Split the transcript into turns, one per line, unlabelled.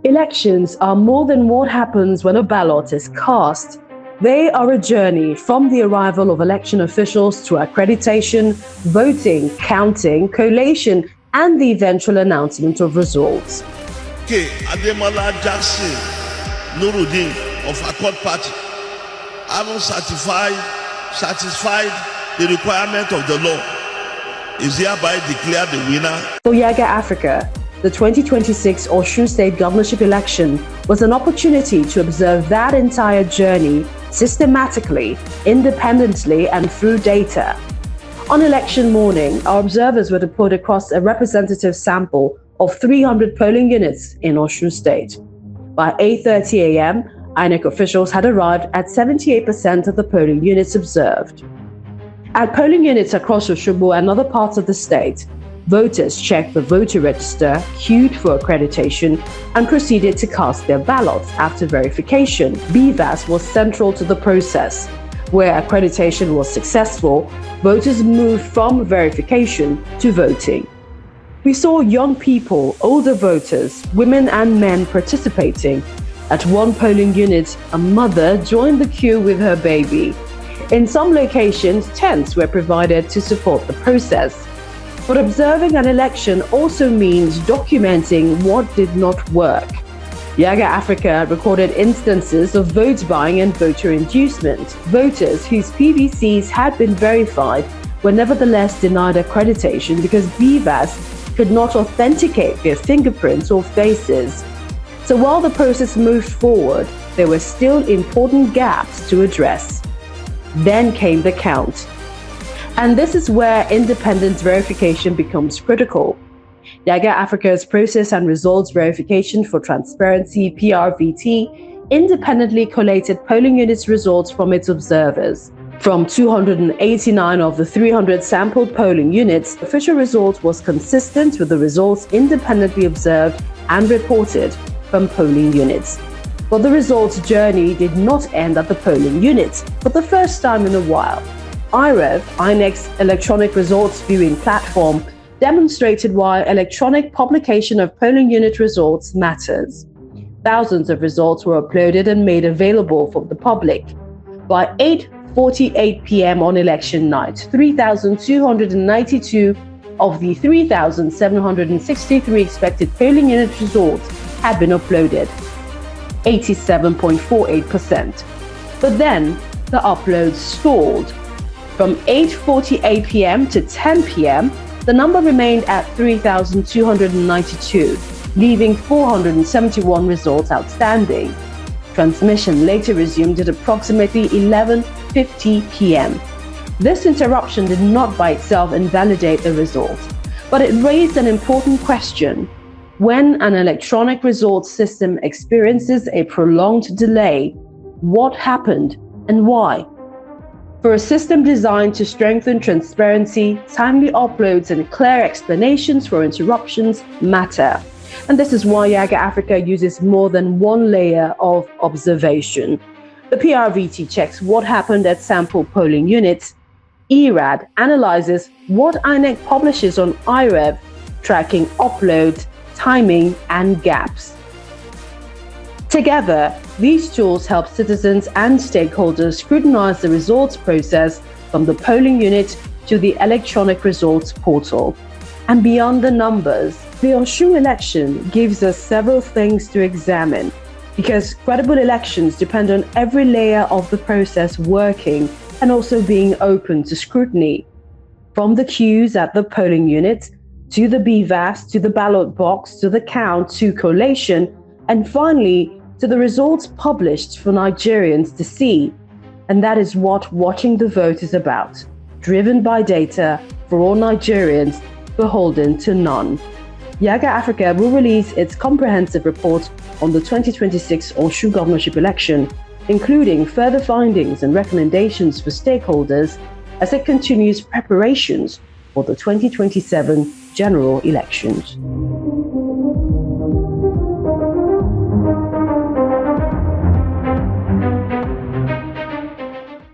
Elections are more than what happens when a ballot is cast. They are a journey from the arrival of election officials to accreditation, voting, counting, collation, and the eventual announcement of results.
Okay, Ademola Jackson Nuruddin of Accord Party, having satisfied the requirement of the law, is hereby declared the winner.
For Yiaga Africa, the 2026 Osun State Governorship Election was an opportunity to observe that entire journey systematically, independently, and through data. On election morning, our observers were deployed across a representative sample of 300 polling units in Osun State. By 8:30 a.m., INEC officials had arrived at 78% of the polling units observed. At polling units across Osogbo and other parts of the state, voters checked the voter register, queued for accreditation, and proceeded to cast their ballots after verification. BVAS was central to the process. Where accreditation was successful, voters moved from verification to voting. We saw young people, older voters, women and men participating. At one polling unit, a mother joined the queue with her baby. In some locations, tents were provided to support the process. But observing an election also means documenting what did not work. Yiaga Africa recorded instances of vote buying and voter inducement. Voters whose PVCs had been verified were nevertheless denied accreditation because BVAS could not authenticate their fingerprints or faces. So while the process moved forward, there were still important gaps to address. Then came the count. And this is where independent verification becomes critical. Yiaga Africa's Process and Results Verification for Transparency (PRVT) independently collated polling units results from its observers. From 289 of the 300 sampled polling units, official result was consistent with the results independently observed and reported from polling units. But the results journey did not end at the polling units for the first time in a while. INEC's electronic results viewing platform demonstrated why electronic publication of polling unit results matters. Thousands of results were uploaded and made available for the public. By 8:48 p.m. on election night, 3,292 of the 3,763 expected polling unit results had been uploaded, 87.48%. But then the uploads stalled. From 8:48 p.m. to 10 p.m., the number remained at 3,292, leaving 471 results outstanding. Transmission later resumed at approximately 11:50 p.m. This interruption did not by itself invalidate the result, but it raised an important question. When an electronic results system experiences a prolonged delay, what happened and why? For a system designed to strengthen transparency, timely uploads and clear explanations for interruptions matter. And this is why Yiaga Africa uses more than one layer of observation. The PRVT checks what happened at sample polling units. ERAD analyzes what INEC publishes on IREV, tracking uploads, timing, and gaps. Together, these tools help citizens and stakeholders scrutinize the results process from the polling unit to the electronic results portal. And beyond the numbers, the Osun election gives us several things to examine, because credible elections depend on every layer of the process working and also being open to scrutiny. From the queues at the polling unit, to the BVAS, to the ballot box, to the count, to collation, and finally, to the results published for Nigerians to see. And that is what watching the vote is about, driven by data for all Nigerians, beholden to none. Yiaga Africa will release its comprehensive report on the 2026 Osun Governorship Election, including further findings and recommendations for stakeholders as it continues preparations for the 2027 general elections.